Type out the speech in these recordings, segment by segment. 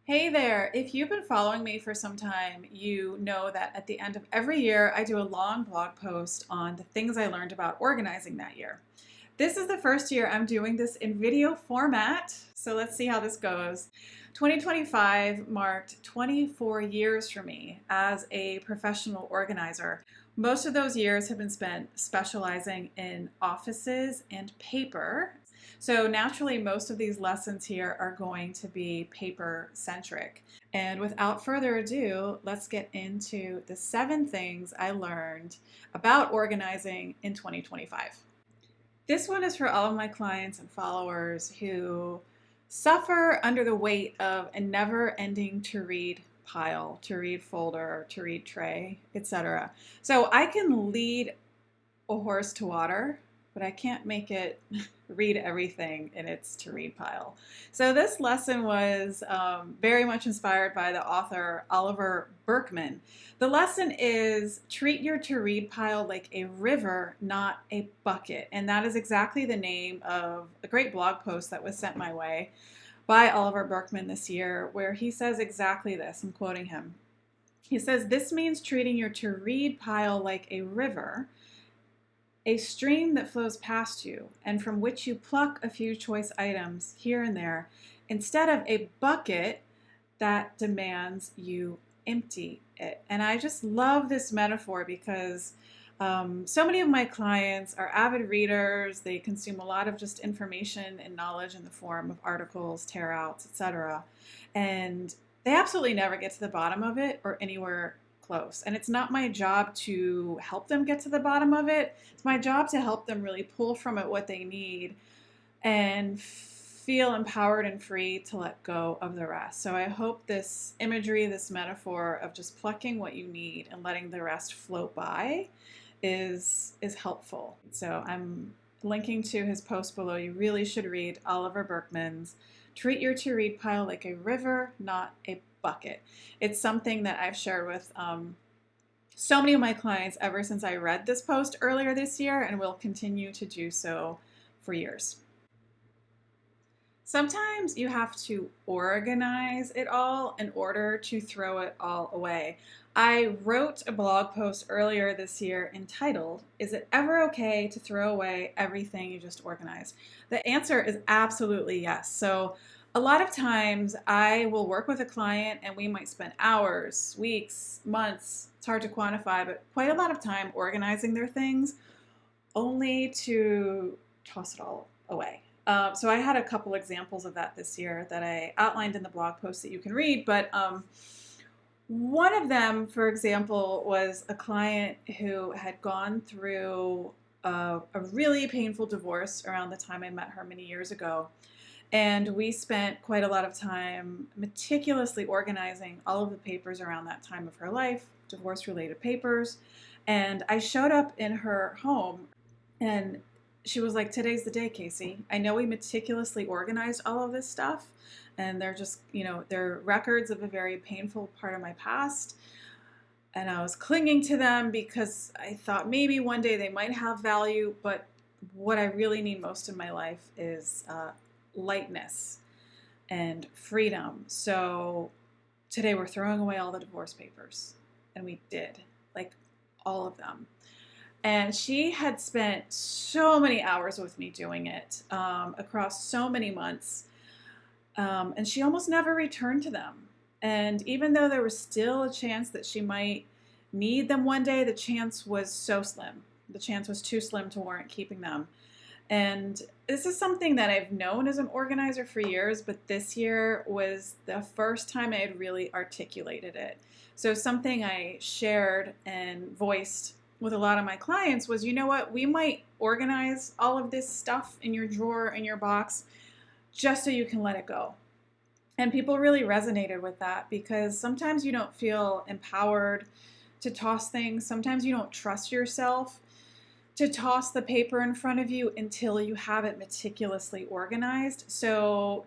Hey there! If you've been following me for some time, you know that at the end of every year, I do a long blog post on the things I learned about organizing that year. This is the first year I'm doing this in video format, so let's see how this goes. 2025 marked 24 years for me as a professional organizer. Most of those years have been spent specializing in offices and paper. So naturally, most of these lessons here are going to be paper centric. And without further ado, let's get into the 7 things I learned about organizing in 2025. This one is for all of my clients and followers who suffer under the weight of a never ending to read pile, to read folder, to read tray, etc. So I can lead a horse to water, but I can't make it read everything in its to read pile. So this lesson was very much inspired by the author Oliver Burkeman. The lesson is treat your to read pile like a river, not a bucket. And that is exactly the name of a great blog post that was sent my way by Oliver Burkeman this year, where he says exactly this. I'm quoting him. He says, "This means treating your to read pile like a river, a stream that flows past you and from which you pluck a few choice items here and there, instead of a bucket that demands you empty it." And I just love this metaphor because so many of my clients are avid readers. They consume a lot of just information and knowledge in the form of articles, tear outs, etc. And they absolutely never get to the bottom of it or anywhere close. And it's not my job to help them get to the bottom of it. It's my job to help them really pull from it what they need and feel empowered and free to let go of the rest. So I hope this imagery, this metaphor of just plucking what you need and letting the rest float by is helpful. So I'm linking to his post below. You really should read Oliver Burkeman's Treat Your to Read Pile Like a River, Not a Bucket. It's something that I've shared with so many of my clients ever since I read this post earlier this year, and will continue to do so for years. Sometimes you have to organize it all in order to throw it all away. I wrote a blog post earlier this year entitled, "Is it ever okay to throw away everything you just organized?" The answer is absolutely yes. So a lot of times I will work with a client and we might spend hours, weeks, months, it's hard to quantify, but quite a lot of time organizing their things only to toss it all away. So I had a couple examples of that this year that I outlined in the blog post that you can read, but one of them, for example, was a client who had gone through a really painful divorce around the time I met her many years ago. And we spent quite a lot of time meticulously organizing all of the papers around that time of her life, divorce-related papers. And I showed up in her home and she was like, "Today's the day, Kacy. I know we meticulously organized all of this stuff, and they're just, they're records of a very painful part of my past. And I was clinging to them because I thought maybe one day they might have value, but what I really need most in my life is lightness and freedom. So today we're throwing away all the divorce papers." And we did, like all of them. And she had spent so many hours with me doing it across so many months. And she almost never returned to them. And even though there was still a chance that she might need them one day, the chance was so slim. The chance was too slim to warrant keeping them. And this is something that I've known as an organizer for years, but this year was the first time I had really articulated it. So something I shared and voiced with a lot of my clients was, you know what, we might organize all of this stuff in your drawer, in your box, just so you can let it go. And people really resonated with that because sometimes you don't feel empowered to toss things. Sometimes you don't trust yourself to toss the paper in front of you until you have it meticulously organized. So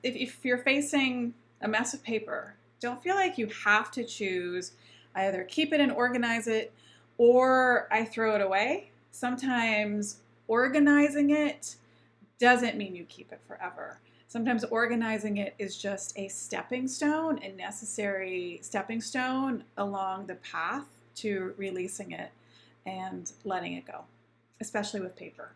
if you're facing a mess of paper, don't feel like you have to choose, I either keep it and organize it or I throw it away. Sometimes organizing it doesn't mean you keep it forever. Sometimes organizing it is just a stepping stone, a necessary stepping stone along the path to releasing it and letting it go, especially with paper.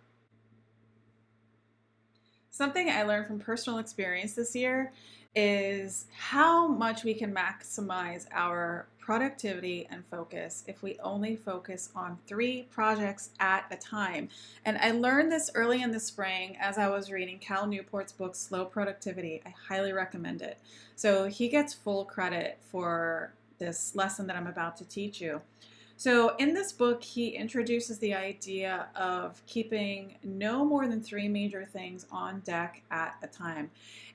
Something I learned from personal experience this year is how much we can maximize our productivity and focus if we only focus on 3 projects at a time. And I learned this early in the spring as I was reading Cal Newport's book, Slow Productivity. I highly recommend it. So he gets full credit for this lesson that I'm about to teach you. So in this book, he introduces the idea of keeping no more than 3 major things on deck at a time.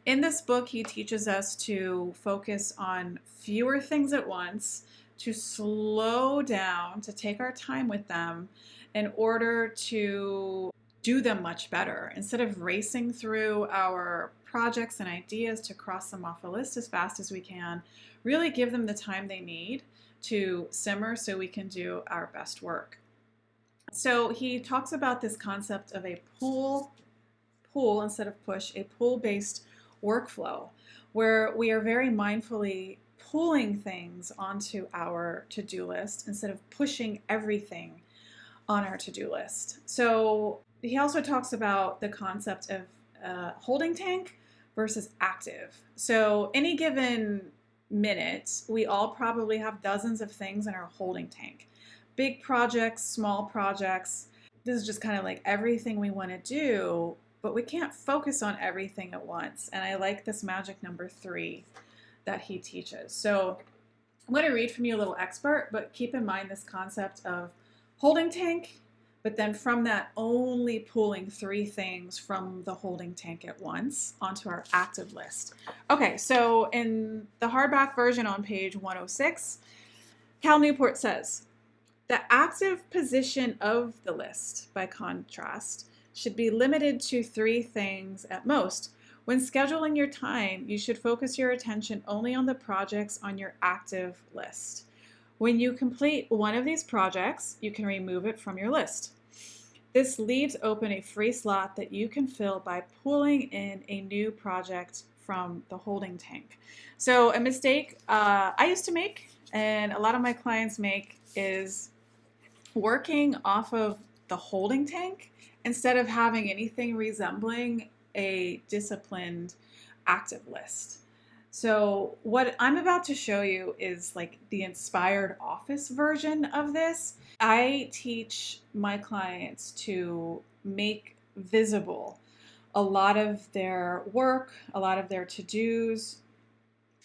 In this book, he teaches us to focus on fewer things at once, to slow down, to take our time with them in order to do them much better. Instead of racing through our projects and ideas to cross them off a list as fast as we can, really give them the time they need to simmer so we can do our best work. So he talks about this concept of a pull instead of push, a pull-based workflow where we are very mindfully pulling things onto our to-do list instead of pushing everything on our to-do list. So he also talks about the concept of holding tank versus active. So any given minute, we all probably have dozens of things in our holding tank. Big projects, small projects. This is just kind of like everything we want to do, but we can't focus on everything at once. And I like this magic number 3 that he teaches. So I'm going to read from you a little expert, but keep in mind this concept of holding tank, but then from that only pulling 3 things from the holding tank at once onto our active list. Okay, so in the hardback version on page 106, Cal Newport says, the active position of the list, by contrast, should be limited to 3 things at most. When scheduling your time, you should focus your attention only on the projects on your active list. When you complete one of these projects, you can remove it from your list. This leaves open a free slot that you can fill by pulling in a new project from the holding tank. So a mistake I used to make, and a lot of my clients make, is working off of the holding tank instead of having anything resembling a disciplined active list. So what I'm about to show you is like the inspired office version of this. I teach my clients to make visible a lot of their work, a lot of their to-dos.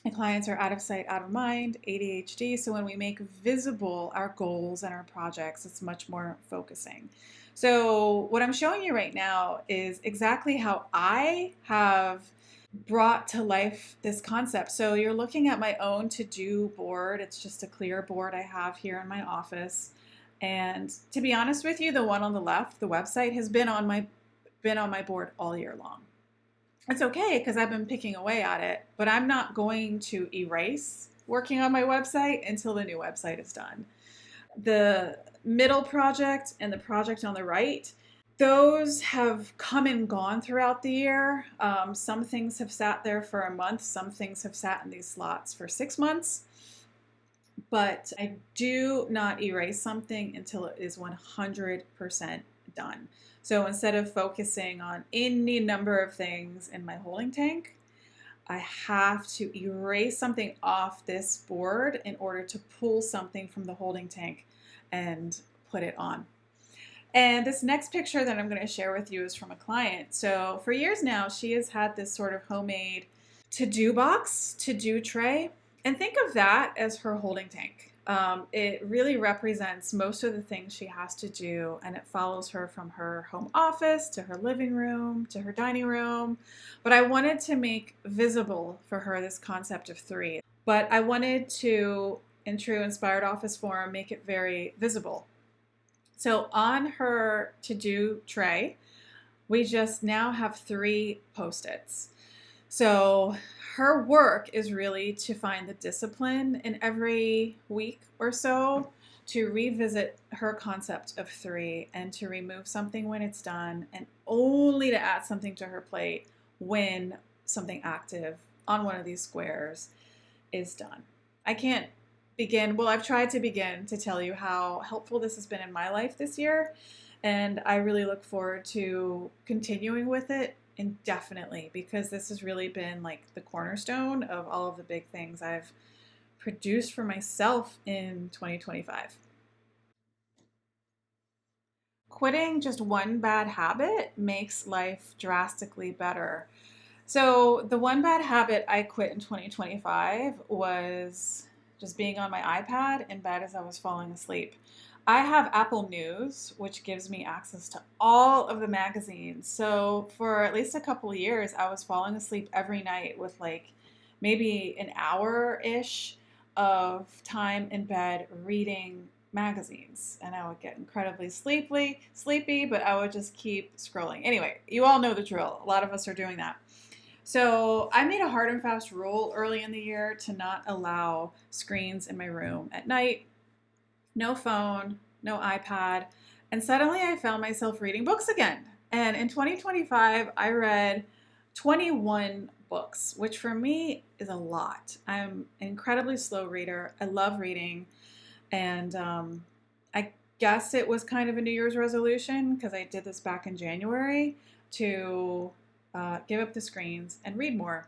My clients are out of sight, out of mind, ADHD. So when we make visible our goals and our projects, it's much more focusing. So what I'm showing you right now is exactly how I have brought to life this concept. So you're looking at my own to-do board. It's just a clear board I have here in my office. And to be honest with you, the one on the left, the website, has been on my board all year long. It's okay because I've been picking away at it, but I'm not going to erase working on my website until the new website is done. The middle project and the project on the right, those have come and gone throughout the year. Some things have sat there for a month. Some things have sat in these slots for 6 months. But I do not erase something until it is 100% done. So instead of focusing on any number of things in my holding tank, I have to erase something off this board in order to pull something from the holding tank and put it on. And this next picture that I'm going to share with you is from a client. So for years now, she has had this sort of homemade to-do box, to-do tray, and think of that as her holding tank. It really represents most of the things she has to do, and it follows her from her home office to her living room to her dining room. But I wanted to make visible for her this concept of 3. But I wanted to, in true inspired office form, make it very visible. So on her to-do tray, we just now have 3 Post-its. So her work is really to find the discipline in every week or so to revisit her concept of 3 and to remove something when it's done and only to add something to her plate when something active on one of these squares is done. I can't begin, well, I've tried to begin to tell you how helpful this has been in my life this year, and I really look forward to continuing with it indefinitely, because this has really been like the cornerstone of all of the big things I've produced for myself in 2025. Quitting just one bad habit makes life drastically better. So, the one bad habit I quit in 2025 was just being on my iPad in bed as I was falling asleep. I have Apple News, which gives me access to all of the magazines. So, for at least a couple of years, I was falling asleep every night with like maybe an hour ish of time in bed reading magazines, and I would get incredibly sleepy, but I would just keep scrolling. Anyway, you all know the drill. A lot of us are doing that. So I made a hard and fast rule early in the year to not allow screens in my room at night. No phone, no iPad. And suddenly I found myself reading books again. And in 2025, I read 21 books, which for me is a lot. I'm an incredibly slow reader. I love reading. And I guess it was kind of a New Year's resolution, because I did this back in January, to give up the screens and read more.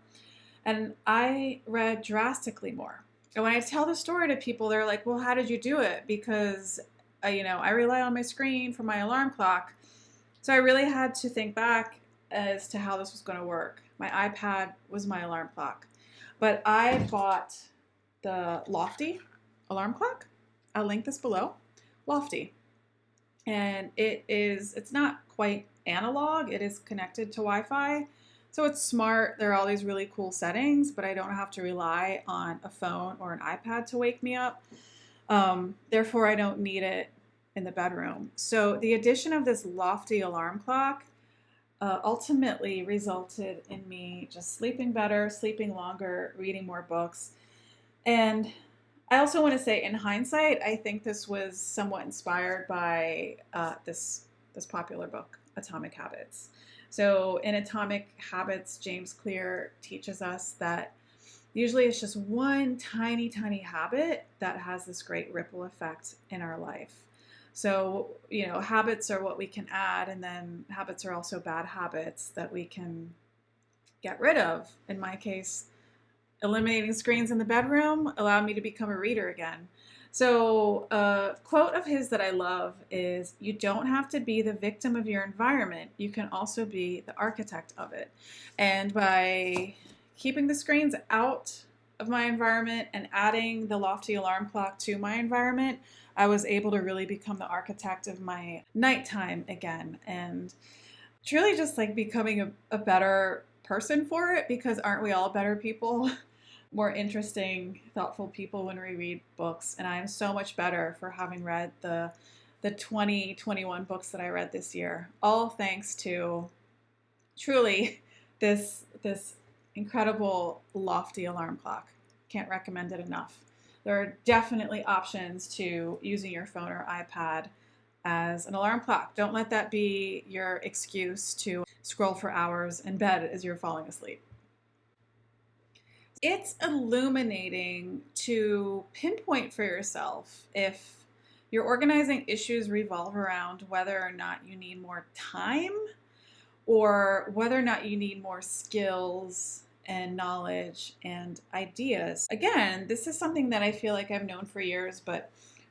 And I read drastically more. And when I tell the story to people, they're like, well, how did you do it? Because, I rely on my screen for my alarm clock. So I really had to think back as to how this was going to work. My iPad was my alarm clock. But I bought the Lofty alarm clock. I'll link this below. Lofty. And it's not quite analog. It is connected to Wi-Fi. So it's smart. There are all these really cool settings, but I don't have to rely on a phone or an iPad to wake me up. Therefore, I don't need it in the bedroom. So the addition of this Lofty alarm clock ultimately resulted in me just sleeping better, sleeping longer, reading more books. And I also want to say, in hindsight, I think this was somewhat inspired by this popular book, Atomic Habits. So in Atomic Habits, James Clear teaches us that usually it's just one tiny, tiny habit that has this great ripple effect in our life. So, habits are what we can add, and then habits are also bad habits that we can get rid of. In my case, eliminating screens in the bedroom allowed me to become a reader again. So a quote of his that I love is, you don't have to be the victim of your environment. You can also be the architect of it. And by keeping the screens out of my environment and adding the Lofty alarm clock to my environment, I was able to really become the architect of my nighttime again. And truly just like becoming a better person for it, because aren't we all better people? More interesting, thoughtful people when we read books. And I am so much better for having read the 21 books that I read this year, all thanks to truly this incredible Lofty alarm clock. Can't recommend it enough. There are definitely options to using your phone or iPad as an alarm clock. Don't let that be your excuse to scroll for hours in bed as you're falling asleep. It's illuminating to pinpoint for yourself if your organizing issues revolve around whether or not you need more time, or whether or not you need more skills and knowledge and ideas. Again, this is something that I feel like I've known for years, but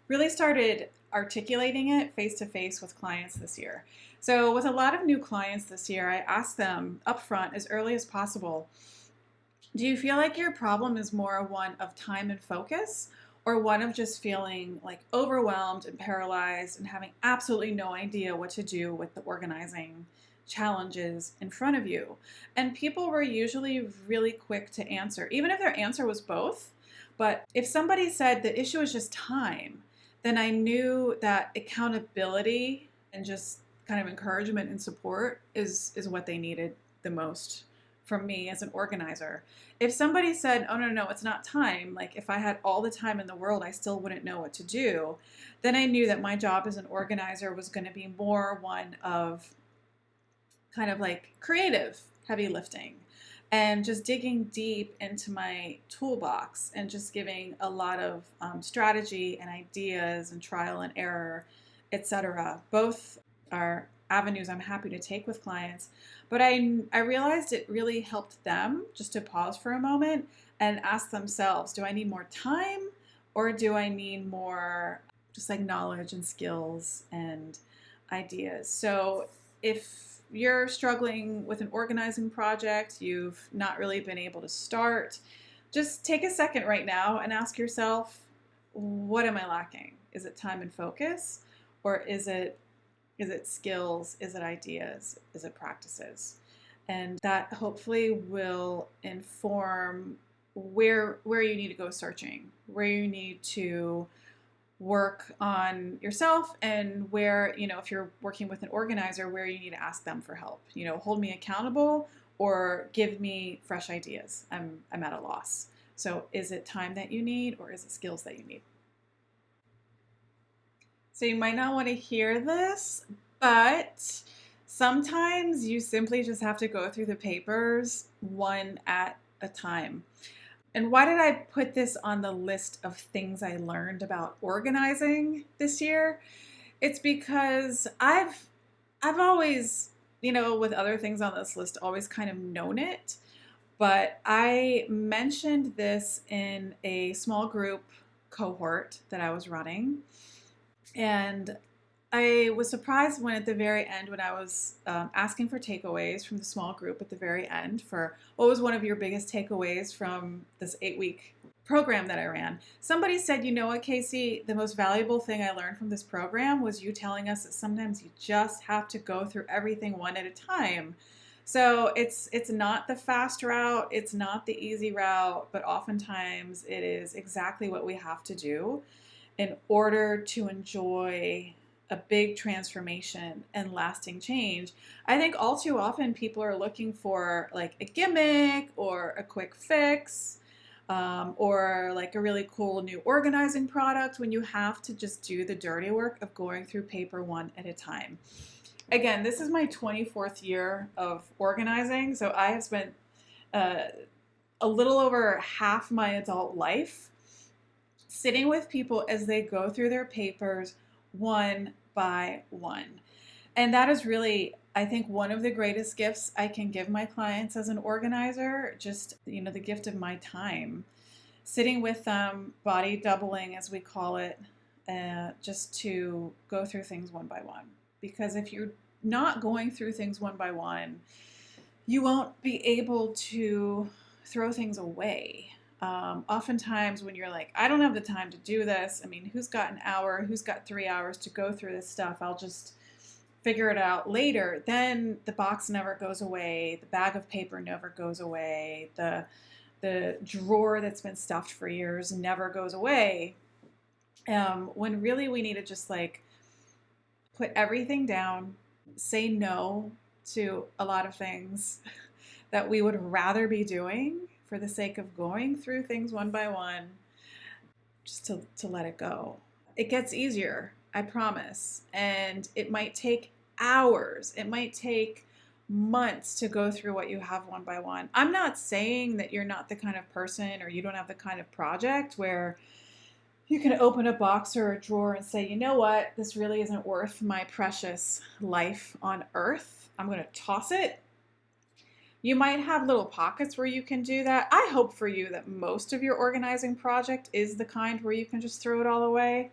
really started articulating it face to face with clients this year. So with a lot of new clients this year, I asked them upfront as early as possible, do you feel like your problem is more one of time and focus, or one of just feeling like overwhelmed and paralyzed and having absolutely no idea what to do with the organizing challenges in front of you? And people were usually really quick to answer, even if their answer was both. But if somebody said the issue is just time, then I knew that accountability and just kind of encouragement and support is what they needed the most from me as an organizer. If somebody said, oh, no, it's not time, like if I had all the time in the world, I still wouldn't know what to do, then I knew that my job as an organizer was going to be more one of kind of like creative heavy lifting and just digging deep into my toolbox and just giving a lot of strategy and ideas and trial and error, etc. Both are avenues I'm happy to take with clients. But I realized it really helped them just to pause for a moment and ask themselves, do I need more time or do I need more just like knowledge and skills and ideas? So if you're struggling with an organizing project, you've not really been able to start, just take a second right now and ask yourself, what am I lacking? Is it time and focus? Or is it skills? Is it ideas? Is it practices? And that hopefully will inform where you need to go searching, where you need to work on yourself, and where, if you're working with an organizer, where you need to ask them for help. Hold me accountable or give me fresh ideas. I'm at a loss. So is it time that you need or is it skills that you need? So you might not want to hear this, but sometimes you simply just have to go through the papers one at a time. And why did I put this on the list of things I learned about organizing this year? It's because I've always, with other things on this list, always kind of known it. But I mentioned this in a small group cohort that I was running. And I was surprised when at the very end, when I was asking for takeaways from the small group at the very end for what was one of your biggest takeaways from this 8-week program that I ran, somebody said, you know what, Kacy, the most valuable thing I learned from this program was you telling us that sometimes you just have to go through everything one at a time. So it's not the fast route, it's not the easy route, but oftentimes it is exactly what we have to do in order to enjoy a big transformation and lasting change. I think all too often people are looking for like a gimmick or a quick fix, or like a really cool new organizing product, when you have to just do the dirty work of going through paper one at a time. Again, this is my 24th year of organizing, so I have spent a little over half my adult life sitting with people as they go through their papers one by one. And that is really, I think, one of the greatest gifts I can give my clients as an organizer, just, the gift of my time. Sitting with them, body doubling as we call it, just to go through things one by one. Because if you're not going through things one by one, you won't be able to throw things away. Oftentimes when you're like, I don't have the time to do this. I mean, who's got an hour? Who's got 3 hours to go through this stuff? I'll just figure it out later. Then the box never goes away. The bag of paper never goes away. The drawer that's been stuffed for years never goes away. When really we need to just like put everything down, say no to a lot of things that we would rather be doing for the sake of going through things one by one, just to let it go. It gets easier, I promise. And it might take hours. It might take months to go through what you have one by one. I'm not saying that you're not the kind of person or you don't have the kind of project where you can open a box or a drawer and say, you know what, this really isn't worth my precious life on earth. I'm going to toss it. You might have little pockets where you can do that. I hope for you that most of your organizing project is the kind where you can just throw it all away.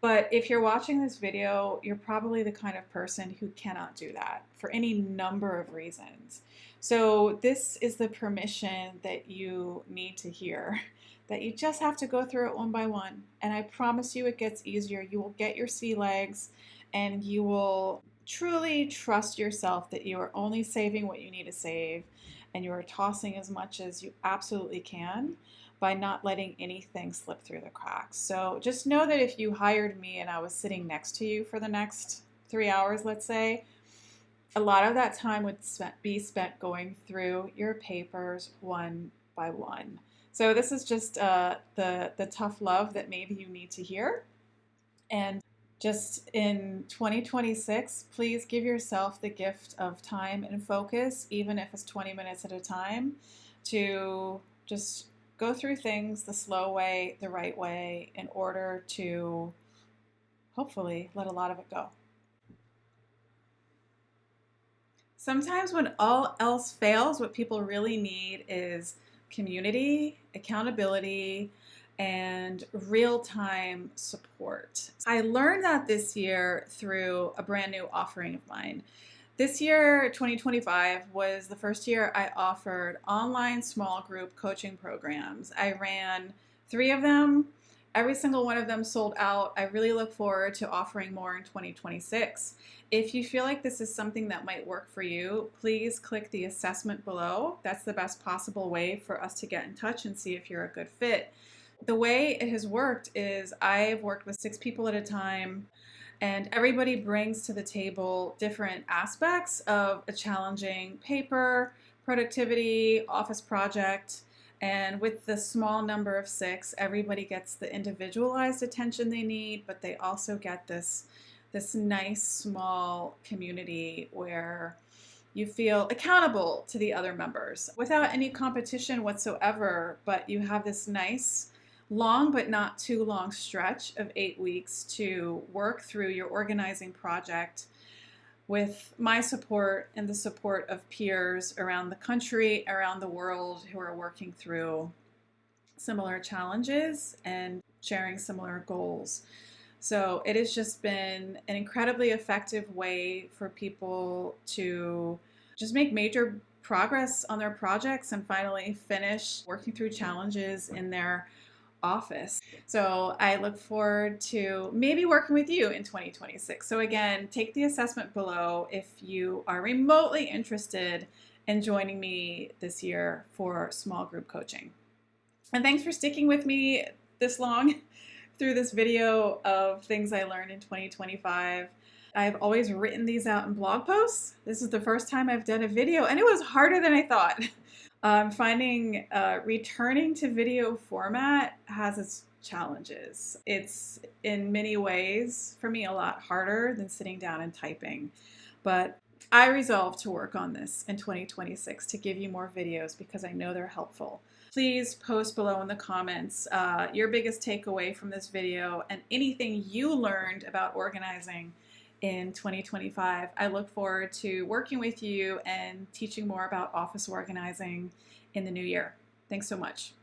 But if you're watching this video, you're probably the kind of person who cannot do that for any number of reasons. So this is the permission that you need to hear, that you just have to go through it one by one. And I promise you it gets easier. You will get your sea legs and you will truly trust yourself that you are only saving what you need to save and you are tossing as much as you absolutely can by not letting anything slip through the cracks. So just know that if you hired me and I was sitting next to you for the next 3 hours, let's say, a lot of that time would be spent going through your papers one by one. So this is just the tough love that maybe you need to hear. And Just in 2026, please give yourself the gift of time and focus, even if it's 20 minutes at a time, to just go through things the slow way, the right way, in order to hopefully let a lot of it go. Sometimes when all else fails, what people really need is community, accountability, and real time support. I learned that this year through a brand new offering of mine. This year, 2025, was the first year I offered online small group coaching programs. I ran 3 of them. Every single one of them sold out. I really look forward to offering more in 2026. If you feel like this is something that might work for you, please click the assessment below. That's the best possible way for us to get in touch and see if you're a good fit. The way it has worked is I've worked with 6 people at a time, and everybody brings to the table different aspects of a challenging paper, productivity, office project. And with the small number of 6, everybody gets the individualized attention they need, but they also get this nice small community where you feel accountable to the other members without any competition whatsoever, but you have this nice long but not too long stretch of 8 weeks to work through your organizing project with my support and the support of peers around the country, around the world, who are working through similar challenges and sharing similar goals. So it has just been an incredibly effective way for people to just make major progress on their projects and finally finish working through challenges in their office. So I look forward to maybe working with you in 2026. So again, take the assessment below if you are remotely interested in joining me this year for small group coaching. And thanks for sticking with me this long through this video of things I learned in 2025. I've always written these out in blog posts. This is the first time I've done a video, and it was harder than I thought. I'm finding returning to video format has its challenges. It's in many ways, for me, a lot harder than sitting down and typing. But I resolved to work on this in 2026 to give you more videos because I know they're helpful. Please post below in the comments your biggest takeaway from this video and anything you learned about organizing in 2025. I look forward to working with you and teaching more about office organizing in the new year. Thanks so much.